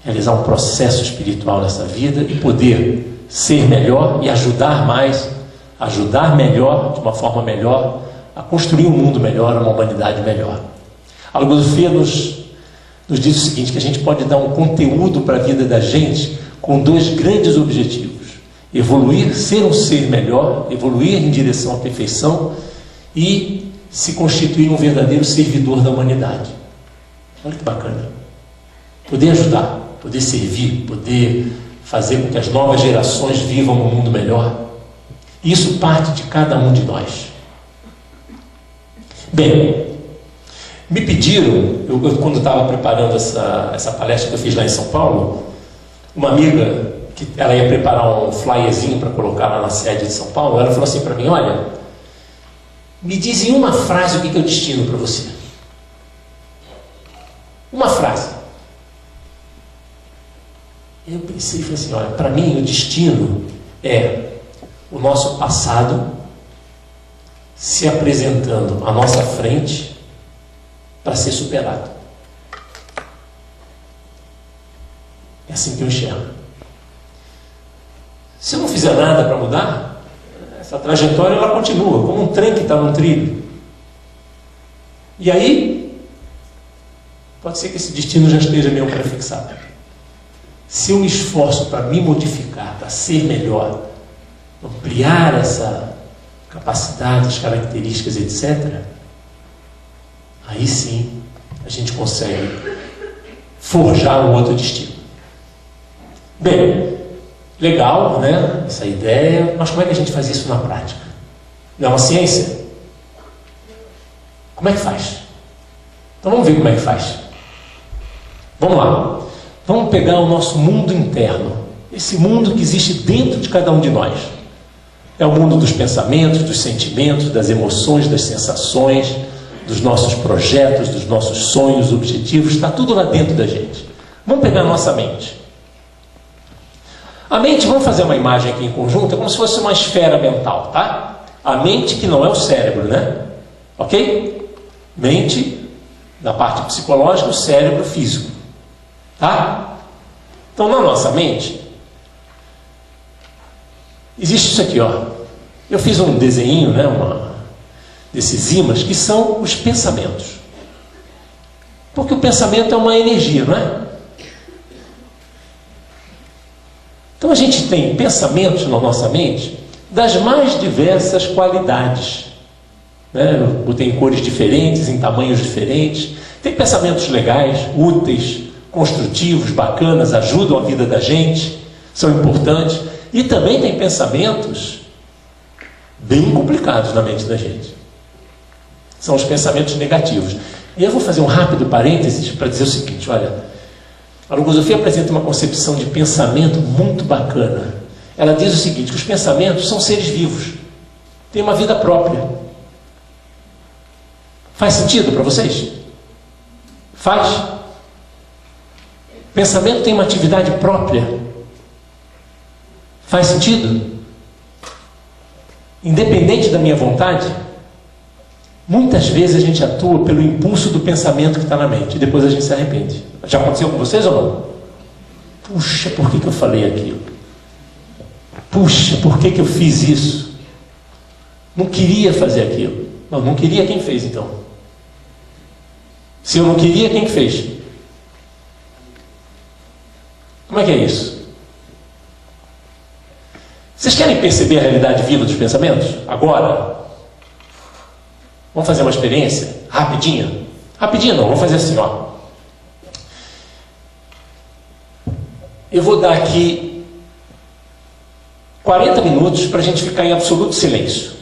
realizar um processo espiritual nessa vida e poder ser melhor e ajudar mais, ajudar melhor, de uma forma melhor, a construir um mundo melhor, uma humanidade melhor. A filosofia nos diz o seguinte, que a gente pode dar um conteúdo para a vida da gente com dois grandes objetivos: evoluir, ser um ser melhor, evoluir em direção à perfeição e se constituir um verdadeiro servidor da humanidade. Olha que bacana. Poder ajudar, poder servir, poder fazer com que as novas gerações vivam um mundo melhor. Isso parte de cada um de nós. Bem, me pediram, quando estava preparando essa palestra que eu fiz lá em São Paulo, uma amiga, que ela ia preparar um flyerzinho para colocar lá na sede de São Paulo, ela falou assim para mim: olha, me diz em uma frase o que é o destino para você. Uma frase. Eu pensei e falei assim: olha, para mim o destino é o nosso passado se apresentando à nossa frente para ser superado. É assim que eu enxergo. Se eu não fizer nada para mudar, essa trajetória ela continua, como um trem que está num trilho. E aí, pode ser que esse destino já esteja meio prefixado. Se eu me esforço para me modificar, para ser melhor, ampliar essa capacidade, as características, etc., aí sim a gente consegue forjar um outro destino. Bem, legal, né? Essa ideia, mas como é que a gente faz isso na prática? Não é uma ciência? Como é que faz? Então vamos ver como é que faz. Vamos lá. Vamos pegar o nosso mundo interno, esse mundo que existe dentro de cada um de nós. É o mundo dos pensamentos, dos sentimentos, das emoções, das sensações, dos nossos projetos, dos nossos sonhos, objetivos, está tudo lá dentro da gente. Vamos pegar a nossa mente. A mente, vamos fazer uma imagem aqui em conjunto, é como se fosse uma esfera mental, tá? A mente que não é o cérebro, né? Ok? Mente, da parte psicológica, o cérebro físico. Tá? Então, na nossa mente, existe isso aqui, ó. Eu fiz um desenho, né, desses ímãs, que são os pensamentos. Porque o pensamento é uma energia, não é? Então, a gente tem pensamentos na nossa mente das mais diversas qualidades. Né? Eu botei em cores diferentes, em tamanhos diferentes. Tem pensamentos legais, úteis, construtivos, bacanas, ajudam a vida da gente, são importantes. E também tem pensamentos bem complicados na mente da gente. São os pensamentos negativos. E eu vou fazer um rápido parênteses para dizer o seguinte: olha, a logosofia apresenta uma concepção de pensamento muito bacana. Ela diz o seguinte, que os pensamentos são seres vivos, têm uma vida própria. Faz sentido para vocês? Faz? Pensamento tem uma atividade própria. Faz sentido? Independente da minha vontade, muitas vezes a gente atua pelo impulso do pensamento que está na mente e depois a gente se arrepende. Já aconteceu com vocês ou não? Puxa, por que eu falei aquilo? Puxa, por que eu fiz isso? Não queria fazer aquilo. Não queria, quem fez então? Se eu não queria, quem fez? Como é que é isso? Vocês querem perceber a realidade viva dos pensamentos? Agora? Vamos fazer uma experiência? Rapidinha? Rapidinha não, vamos fazer assim, ó. Eu vou dar aqui 40 minutos para a gente ficar em absoluto silêncio.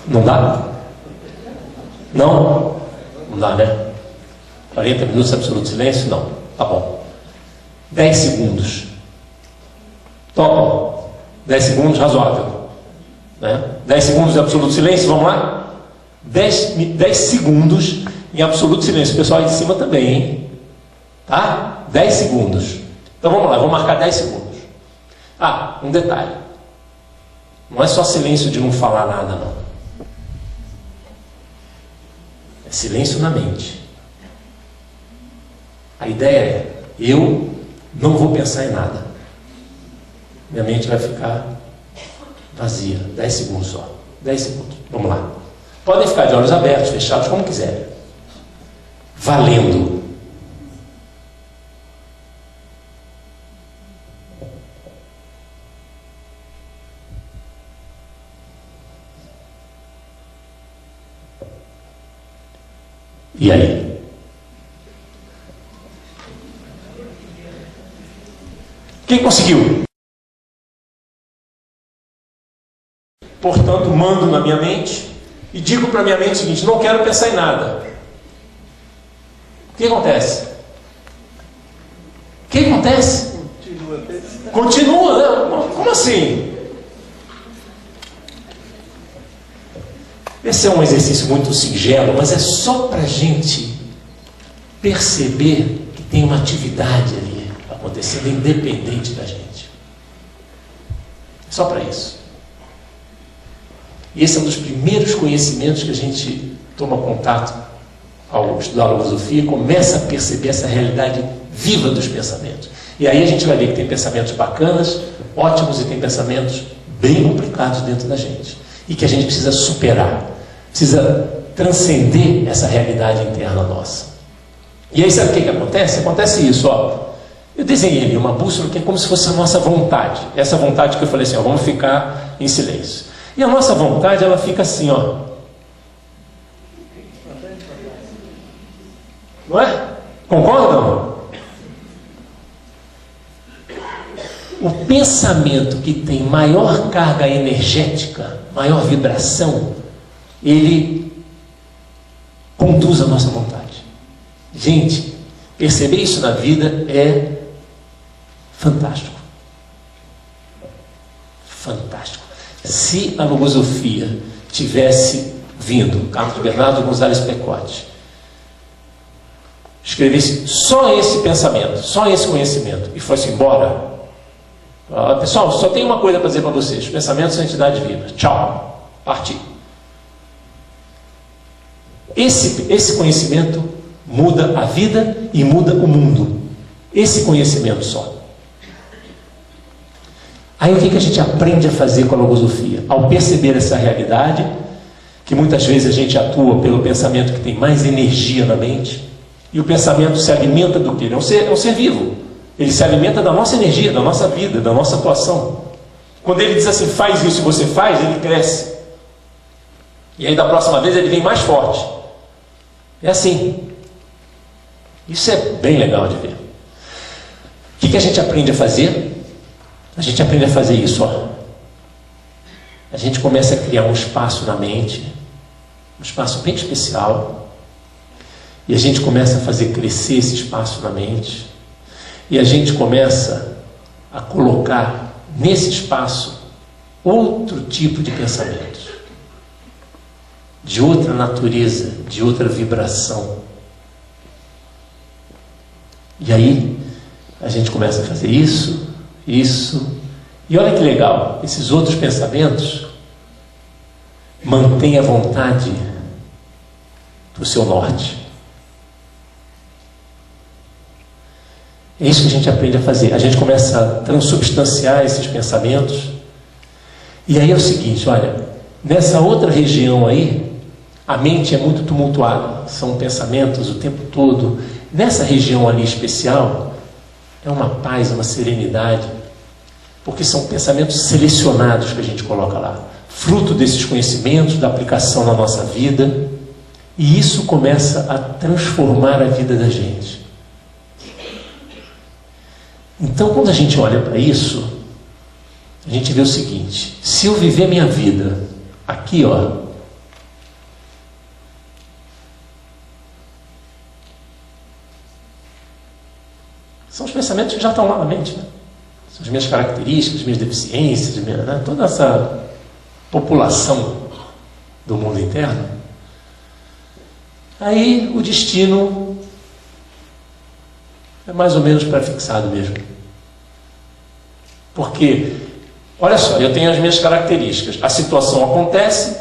Não dá? Não? Não dá, né? 40 minutos de absoluto silêncio? Não. Tá bom. 10 segundos. Topam? 10 segundos, razoável. Né? 10 segundos de absoluto silêncio, vamos lá? 10 segundos em absoluto silêncio. O pessoal aí de cima também, hein? Tá? 10 segundos. Então vamos lá, vou marcar 10 segundos. Ah, um detalhe. Não é só silêncio de não falar nada, não. É silêncio na mente. A ideia é, eu não vou pensar em nada. Minha mente vai ficar vazia. 10 segundos só. 10 segundos. Vamos lá. Podem ficar de olhos abertos, fechados, como quiserem. Valendo. E aí? Quem conseguiu? Portanto, mando na minha mente e digo para a minha mente o seguinte: não quero pensar em nada. O que acontece? O que acontece? Continua, né? Como assim? Esse é um exercício muito singelo, mas é só para a gente perceber que tem uma atividade ali acontecendo independente da gente. Só para isso. E esse é um dos primeiros conhecimentos que a gente toma contato ao estudar a filosofia e começa a perceber essa realidade viva dos pensamentos. E aí a gente vai ver que tem pensamentos bacanas, ótimos, e tem pensamentos bem complicados dentro da gente. E que a gente precisa superar, precisa transcender essa realidade interna nossa. E aí sabe o que acontece? Acontece isso, ó. Eu desenhei ali uma bússola que é como se fosse a nossa vontade. Essa vontade que eu falei assim, ó, vamos ficar em silêncio. E a nossa vontade, ela fica assim, ó. Não é? Concordam? O pensamento que tem maior carga energética, maior vibração, ele conduz a nossa vontade. Gente, perceber isso na vida é fantástico. Fantástico. Se a logosofia tivesse vindo, Carlos Bernardo Gonzalez Pecote, escrevesse só esse pensamento, só esse conhecimento, e fosse embora, pessoal, só tem uma coisa para dizer para vocês: pensamentos são entidades vivas. Tchau. Parti. Esse conhecimento muda a vida e muda o mundo. Esse conhecimento só. Aí o que a gente aprende a fazer com a logosofia? Ao perceber essa realidade, que muitas vezes a gente atua pelo pensamento que tem mais energia na mente, e o pensamento se alimenta do quê? É um ser vivo. Ele se alimenta da nossa energia, da nossa vida, da nossa atuação. Quando ele diz assim, faz isso e você faz, ele cresce. E aí da próxima vez ele vem mais forte. É assim. Isso é bem legal de ver. O que a gente aprende a fazer? A gente aprende a fazer isso, ó. A gente começa a criar um espaço na mente, um espaço bem especial, e a gente começa a fazer crescer esse espaço na mente, e a gente começa a colocar nesse espaço outro tipo de pensamentos, de outra natureza, de outra vibração. E aí a gente começa a fazer isso, e olha que legal, esses outros pensamentos mantêm a vontade do seu norte. É isso que a gente aprende a fazer. A gente começa a transubstanciar esses pensamentos, e aí é o seguinte, olha, nessa outra região aí, a mente é muito tumultuada, são pensamentos o tempo todo. Nessa região ali especial, é uma paz, uma serenidade, porque são pensamentos selecionados que a gente coloca lá, fruto desses conhecimentos, da aplicação na nossa vida, e isso começa a transformar a vida da gente. Então, quando a gente olha para isso, a gente vê o seguinte: se eu viver minha vida aqui, ó, são os pensamentos que já estão lá na mente, né? São as minhas características, as minhas deficiências, né? Toda essa população do mundo interno. Aí o destino é mais ou menos prefixado mesmo. Porque, olha só, eu tenho as minhas características. A situação acontece,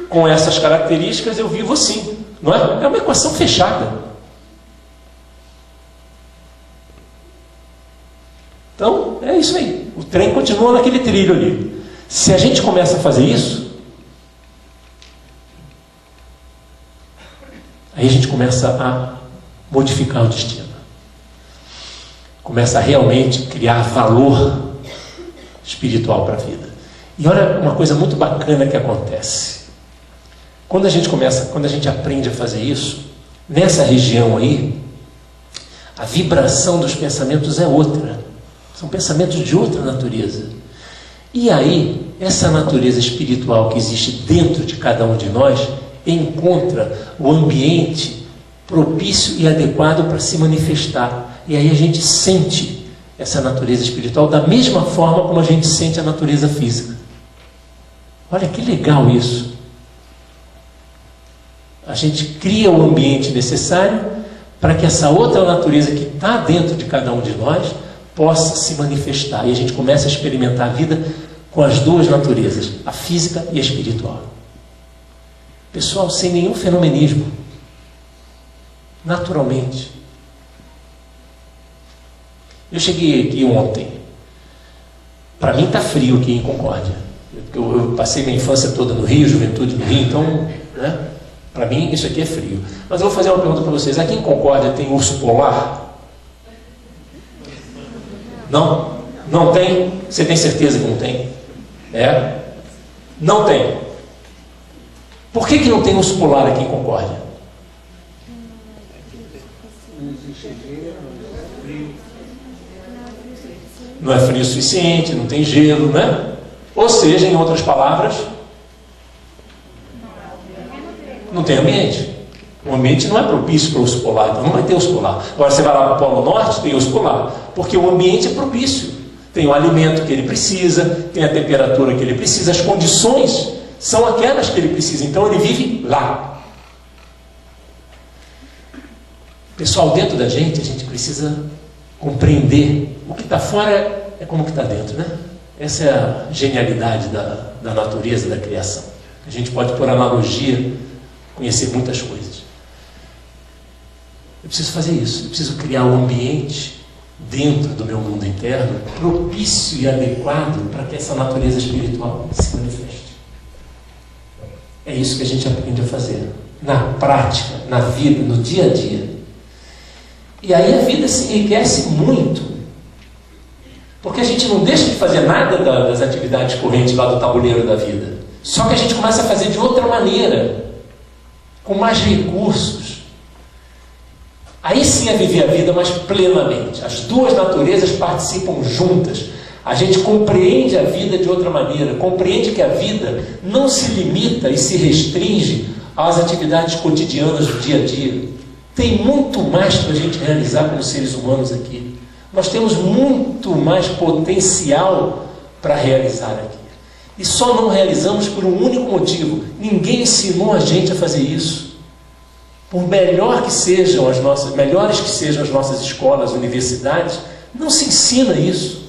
com essas características eu vivo assim. Não é? É uma equação fechada. isso aí. O trem continua naquele trilho ali. Se a gente começa a fazer isso, aí a gente começa a modificar o destino. Começa a realmente criar valor espiritual para a vida. E olha uma coisa muito bacana que acontece. Quando a gente aprende a fazer isso, nessa região aí, a vibração dos pensamentos é outra. São pensamentos de outra natureza. E aí, essa natureza espiritual que existe dentro de cada um de nós encontra o ambiente propício e adequado para se manifestar. E aí a gente sente essa natureza espiritual da mesma forma como a gente sente a natureza física. Olha que legal isso. A gente cria o ambiente necessário para que essa outra natureza que está dentro de cada um de nós possa se manifestar. E a gente começa a experimentar a vida com as duas naturezas, a física e a espiritual. Pessoal, sem nenhum fenomenismo. Naturalmente. Eu cheguei aqui ontem. Para mim está frio aqui em Concórdia. Eu passei minha infância toda no Rio, juventude no Rio, então, né? Para mim isso aqui é frio. Mas eu vou fazer uma pergunta para vocês. Aqui em Concórdia tem urso polar? Não? Não tem? Você tem certeza que não tem? É? Não tem. Por que não tem urso polar aqui em Concórdia? Não é frio o suficiente, não tem gelo, né? Ou seja, em outras palavras, não tem ambiente. O ambiente não é propício para o urso polar, então não vai ter urso polar. Agora você vai lá para o Polo Norte, tem urso polar, porque o ambiente é propício. Tem o alimento que ele precisa, tem a temperatura que ele precisa, as condições são aquelas que ele precisa, então ele vive lá. Pessoal, dentro da gente, a gente precisa compreender o que está fora é como o que está dentro, né? Essa é a genialidade da natureza, da criação. A gente pode, por analogia, conhecer muitas coisas. Eu preciso fazer isso, eu preciso criar um ambiente dentro do meu mundo interno propício e adequado para que essa natureza espiritual se manifeste. É isso que a gente aprende a fazer na prática, na vida, no dia a dia. E aí a vida se enriquece muito, porque a gente não deixa de fazer nada das atividades correntes lá do tabuleiro da vida, só que a gente começa a fazer de outra maneira, com mais recursos. Aí sim é viver a vida mais plenamente. As duas naturezas participam juntas. A gente compreende a vida de outra maneira, compreende que a vida não se limita e se restringe às atividades cotidianas do dia a dia. Tem muito mais para a gente realizar como seres humanos aqui. Nós temos muito mais potencial para realizar aqui. E só não realizamos por um único motivo. Ninguém ensinou a gente a fazer isso. Por melhores que sejam as nossas escolas, universidades, não se ensina isso.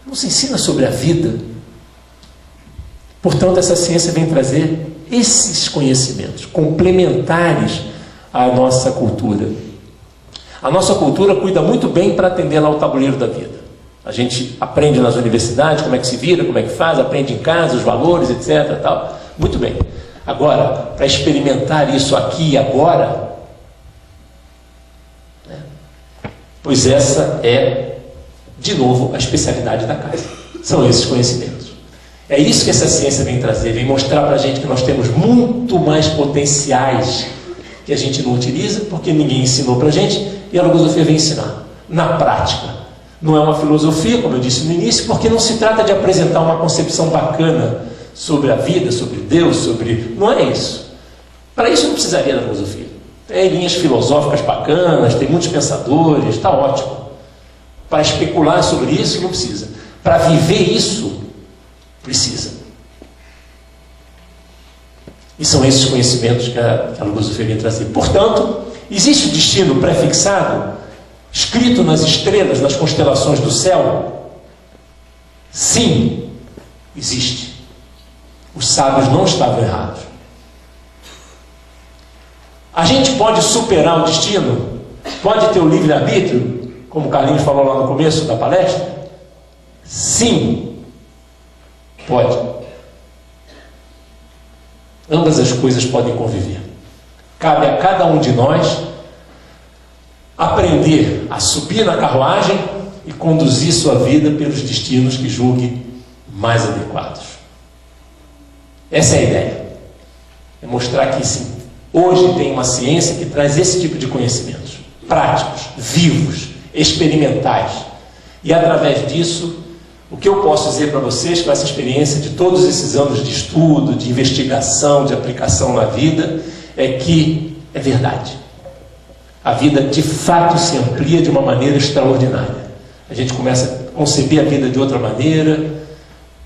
Não se ensina sobre a vida. Portanto, essa ciência vem trazer esses conhecimentos complementares à nossa cultura. A nossa cultura cuida muito bem para atender lá o tabuleiro da vida. A gente aprende nas universidades como é que se vira, como é que faz, aprende em casa os valores, etc. Tal. Muito bem. Agora, para experimentar isso aqui e agora, né? Pois essa é, de novo, a especialidade da casa. São esses conhecimentos. É isso que essa ciência vem trazer, vem mostrar para a gente que nós temos muito mais potenciais que a gente não utiliza, porque ninguém ensinou para a gente, e a logosofia vem ensinar, na prática. Não é uma filosofia, como eu disse no início, porque não se trata de apresentar uma concepção bacana sobre a vida, sobre Deus, sobre... Não é isso. Para isso não precisaria da filosofia. Tem linhas filosóficas bacanas, tem muitos pensadores, está ótimo. Para especular sobre isso, não precisa. Para viver isso, precisa. E são esses conhecimentos que a filosofia vem trazer. Portanto, existe destino prefixado, escrito nas estrelas, nas constelações do céu? Sim, existe. Os sábios não estavam errados. A gente pode superar o destino? Pode ter o livre-arbítrio? Como o Carlinhos falou lá no começo da palestra? Sim, pode. Ambas as coisas podem conviver. Cabe a cada um de nós aprender a subir na carruagem e conduzir sua vida pelos destinos que julgue mais adequados. Essa é a ideia. É mostrar que sim, hoje tem uma ciência que traz esse tipo de conhecimentos práticos, vivos, experimentais. E através disso, o que eu posso dizer para vocês com essa experiência de todos esses anos de estudo, de investigação, de aplicação na vida, é que é verdade. A vida de fato se amplia de uma maneira extraordinária. A gente começa a conceber a vida de outra maneira,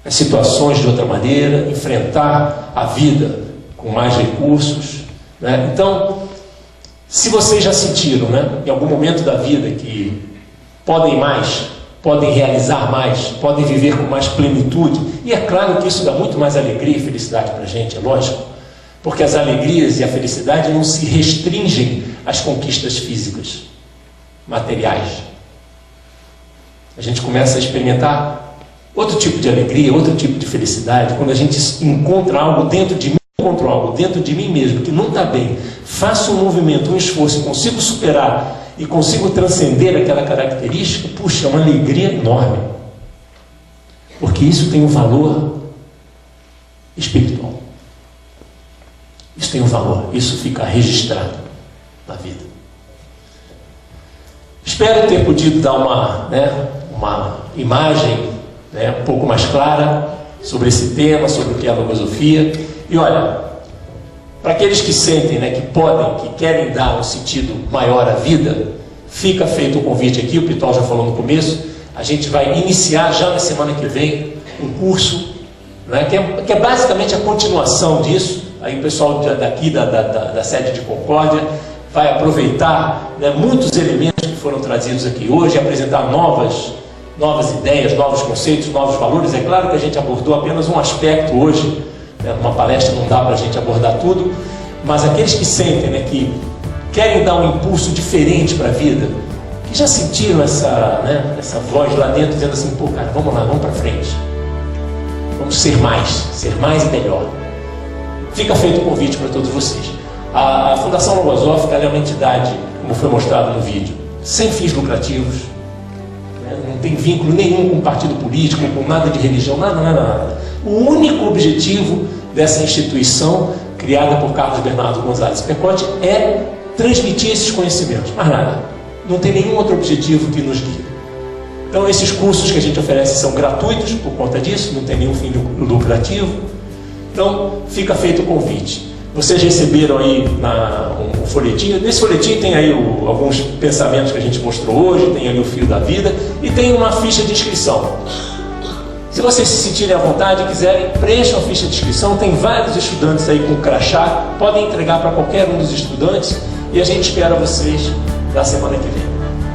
as situações de outra maneira, enfrentar a vida com mais recursos, né? Então, se vocês já sentiram, né, em algum momento da vida que podem mais, podem realizar mais, podem viver com mais plenitude, e é claro que isso dá muito mais alegria e felicidade para a gente, é lógico, porque as alegrias e a felicidade não se restringem às conquistas físicas, materiais. A gente começa a experimentar outro tipo de alegria, outro tipo de felicidade, quando a gente encontra algo dentro de mim, encontro algo dentro de mim mesmo que não está bem, faço um movimento, um esforço, consigo superar e consigo transcender aquela característica, puxa, é uma alegria enorme. Porque isso tem um valor espiritual. Isso tem um valor, isso fica registrado na vida. Espero ter podido dar uma imagem, um pouco mais clara sobre esse tema, sobre o que é a logosofia. E olha, para aqueles que sentem, que podem, que querem dar um sentido maior à vida, fica feito o convite aqui, o Pitol já falou no começo, a gente vai iniciar já na semana que vem um curso, que é basicamente a continuação disso. Aí o pessoal daqui da sede de Concórdia vai aproveitar muitos elementos que foram trazidos aqui hoje, apresentar novas ideias, novos conceitos, novos valores. É claro que a gente abordou apenas um aspecto hoje, numa palestra não dá para a gente abordar tudo, mas aqueles que sentem, que querem dar um impulso diferente para a vida, que já sentiram essa voz lá dentro dizendo assim, pô cara, vamos lá, vamos para frente, vamos ser mais e melhor. Fica feito o convite para todos vocês. A Fundação Logosófica é uma entidade, como foi mostrado no vídeo, sem fins lucrativos, não tem vínculo nenhum com partido político, com nada de religião, nada. O único objetivo dessa instituição, criada por Carlos Bernardo Gonzalez Pecote, é transmitir esses conhecimentos, mais nada. Não tem nenhum outro objetivo que nos guie. Então esses cursos que a gente oferece são gratuitos por conta disso, não tem nenhum fim lucrativo. Então fica feito o convite. Vocês receberam aí um folhetinho. Nesse folhetinho tem aí alguns pensamentos que a gente mostrou hoje, tem ali o fio da vida e tem uma ficha de inscrição. Se vocês se sentirem à vontade e quiserem, preencham a ficha de inscrição. Tem vários estudantes aí com crachá, podem entregar para qualquer um dos estudantes e a gente espera vocês na semana que vem.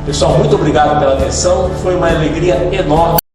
Pessoal, muito obrigado pela atenção, foi uma alegria enorme.